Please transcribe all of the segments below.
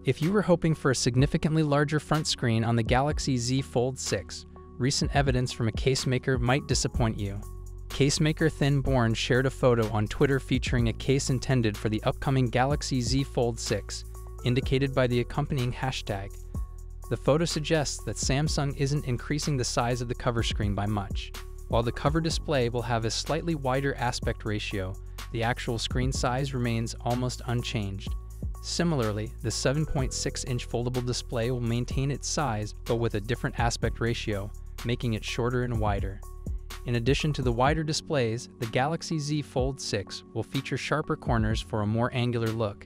If you were hoping for a significantly larger front screen on the Galaxy Z Fold 6, recent evidence from a casemaker might disappoint you. Casemaker Thin Born shared a photo on Twitter featuring a case intended for the upcoming Galaxy Z Fold 6, indicated by the accompanying hashtag. The photo suggests that Samsung isn't increasing the size of the cover screen by much. While the cover display will have a slightly wider aspect ratio, the actual screen size remains almost unchanged. Similarly, the 7.6-inch foldable display will maintain its size but with a different aspect ratio, making it shorter and wider. In addition to the wider displays, the Galaxy Z Fold 6 will feature sharper corners for a more angular look.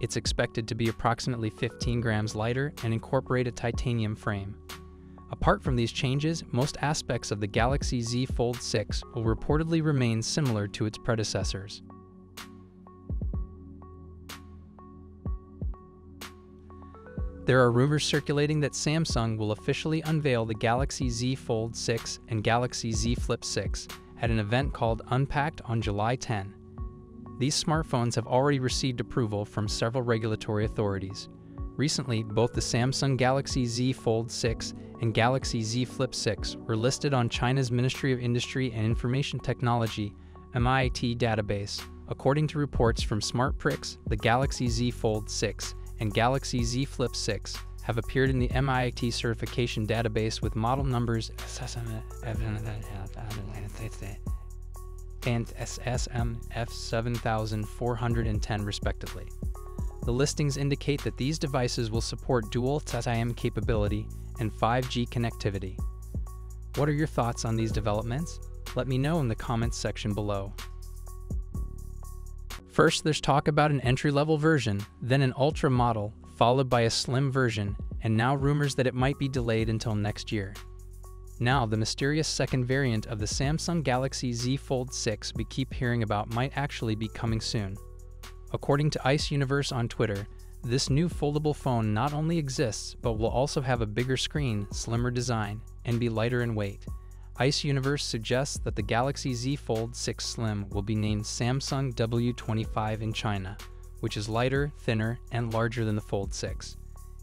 It's expected to be approximately 15 grams lighter and incorporate a titanium frame. Apart from these changes, most aspects of the Galaxy Z Fold 6 will reportedly remain similar to its predecessors. There are rumors circulating that Samsung will officially unveil the Galaxy Z Fold 6 and Galaxy Z Flip 6 at an event called Unpacked on July 10. These smartphones have already received approval from several regulatory authorities. Recently, both the Samsung Galaxy Z Fold 6 and Galaxy Z Flip 6 were listed on China's Ministry of Industry and Information Technology (MIT) database. According to reports from SmartPrix, the Galaxy Z Fold 6 and Galaxy Z Flip 6 have appeared in the MIT certification database with model numbers and SSMF7410 respectively. The listings indicate that these devices will support dual TIM capability and 5G connectivity. What are your thoughts on these developments? Let me know in the comments section below. First, there's talk about an entry-level version, then an Ultra model, followed by a slim version, and now rumors that it might be delayed until next year. Now, the mysterious second variant of the Samsung Galaxy Z Fold 6 we keep hearing about might actually be coming soon. According to Ice Universe on Twitter, this new foldable phone not only exists, but will also have a bigger screen, slimmer design, and be lighter in weight. Ice Universe suggests that the Galaxy Z Fold 6 Slim will be named Samsung W25 in China, which is lighter, thinner, and larger than the Fold 6.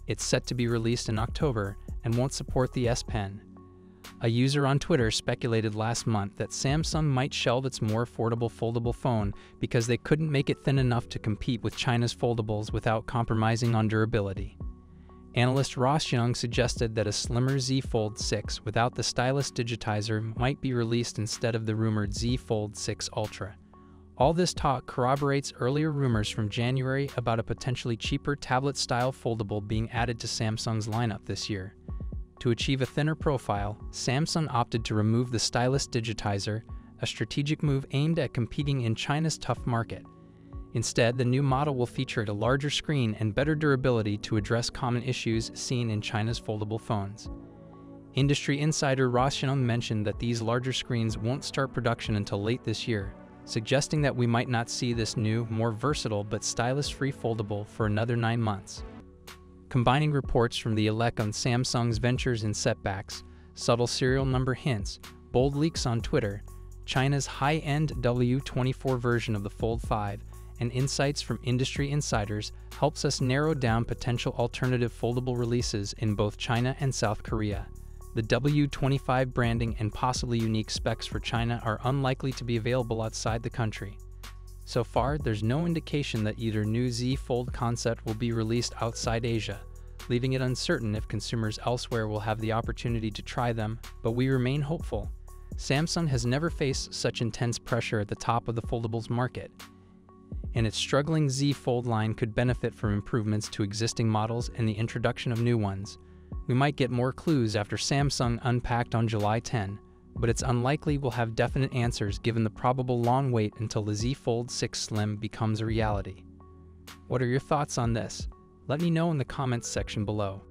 It's set to be released in October and won't support the S Pen. A user on Twitter speculated last month that Samsung might shelve its more affordable foldable phone because they couldn't make it thin enough to compete with China's foldables without compromising on durability. Analyst Ross Young suggested that a slimmer Z Fold 6 without the stylus digitizer might be released instead of the rumored Z Fold 6 Ultra. All this talk corroborates earlier rumors from January about a potentially cheaper tablet-style foldable being added to Samsung's lineup this year. To achieve a thinner profile, Samsung opted to remove the stylus digitizer, a strategic move aimed at competing in China's tough market. Instead, the new model will feature a larger screen and better durability to address common issues seen in China's foldable phones. Industry insider Ross Young mentioned that these larger screens won't start production until late this year, suggesting that we might not see this new, more versatile but stylus-free foldable for another 9 months. Combining reports from the elect on Samsung's ventures in setbacks, subtle serial number hints, bold leaks on Twitter, China's high-end W24 version of the Fold 5, and insights from industry insiders helps us narrow down potential alternative foldable releases in both China and South Korea. The W25 branding and possibly unique specs for China are unlikely to be available outside the country. So far, there's no indication that either new Z Fold concept will be released outside Asia, leaving it uncertain if consumers elsewhere will have the opportunity to try them, but we remain hopeful. Samsung has never faced such intense pressure at the top of the foldables market, and its struggling Z Fold line could benefit from improvements to existing models and the introduction of new ones. We might get more clues after Samsung Unpacked on July 10, but it's unlikely we'll have definite answers given the probable long wait until the Z Fold 6 Slim becomes a reality. What are your thoughts on this? Let me know in the comments section below.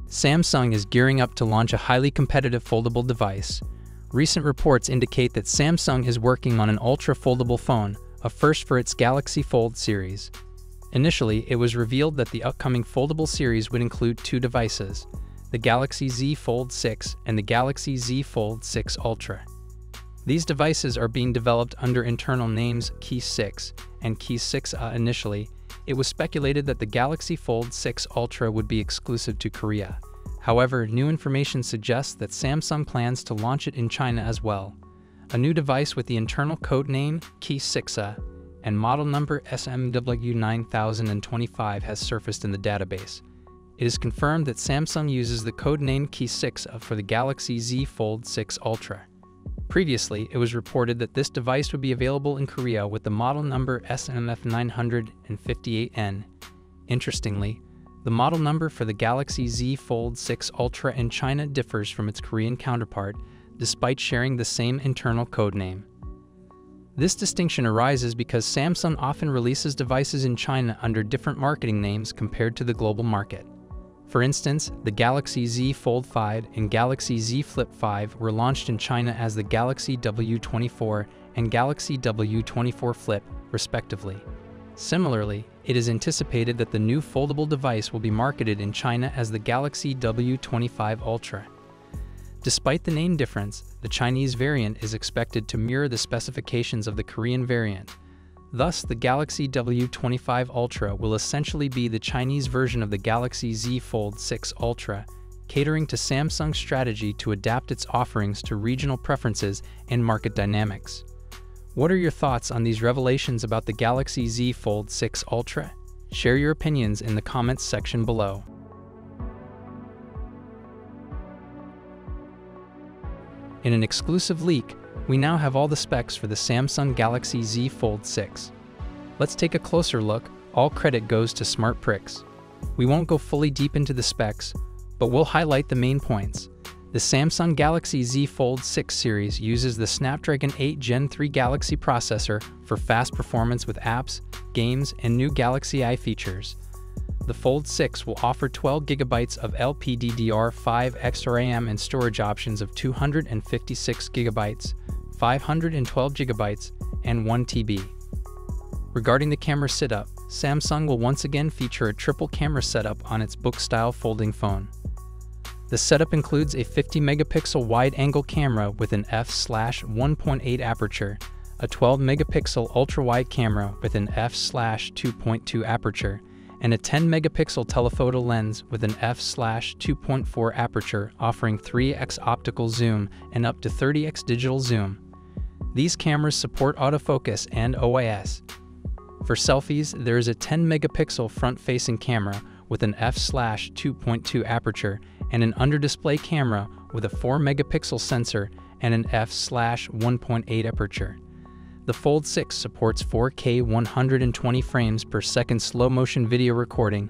Samsung is gearing up to launch a highly competitive foldable device. Recent reports indicate that Samsung is working on an ultra foldable phone, a first for its Galaxy Fold series. Initially, it was revealed that the upcoming foldable series would include 2 devices, the Galaxy Z Fold 6 and the Galaxy Z Fold 6 Ultra. These devices are being developed under internal names Key 6 and Key 6A. Initially, it was speculated that the Galaxy Fold 6 Ultra would be exclusive to Korea. However, new information suggests that Samsung plans to launch it in China as well. A new device with the internal code name Key 6A and model number SMW9025 has surfaced in the database. It is confirmed that Samsung uses the code name Key 6A for the Galaxy Z Fold 6 Ultra. Previously, it was reported that this device would be available in Korea with the model number SMF958N. Interestingly, the model number for the Galaxy Z Fold 6 Ultra in China differs from its Korean counterpart, despite sharing the same internal code name. This distinction arises because Samsung often releases devices in China under different marketing names compared to the global market. For instance, the Galaxy Z Fold 5 and Galaxy Z Flip 5 were launched in China as the Galaxy W24 and Galaxy W24 Flip, respectively. Similarly, it is anticipated that the new foldable device will be marketed in China as the Galaxy W25 Ultra. Despite the name difference, the Chinese variant is expected to mirror the specifications of the Korean variant. Thus, the Galaxy W25 Ultra will essentially be the Chinese version of the Galaxy Z Fold 6 Ultra, catering to Samsung's strategy to adapt its offerings to regional preferences and market dynamics. What are your thoughts on these revelations about the Galaxy Z Fold 6 Ultra? Share your opinions in the comments section below. In an exclusive leak, we now have all the specs for the Samsung Galaxy Z Fold 6. Let's take a closer look. All credit goes to Smart Pricks. We won't go fully deep into the specs, but we'll highlight the main points. The Samsung Galaxy Z Fold 6 series uses the Snapdragon 8 Gen 3 Galaxy processor for fast performance with apps, games, and new Galaxy Eye features. The Fold 6 will offer 12 GB of LPDDR5 XRAM and storage options of 256 GB, 512 GB, and 1 TB. Regarding the camera setup, Samsung will once again feature a triple camera setup on its book-style folding phone. The setup includes a 50-megapixel wide-angle camera with an f/1.8 aperture, a 12-megapixel ultra-wide camera with an f/2.2 aperture, and a 10-megapixel telephoto lens with an f/2.4 aperture offering 3x optical zoom and up to 30x digital zoom. These cameras support autofocus and OIS. For selfies, there is a 10-megapixel front-facing camera with an f/2.2 aperture and an under-display camera with a 4-megapixel sensor and an f/1.8 aperture. The Fold 6 supports 4K 120 frames per second slow-motion video recording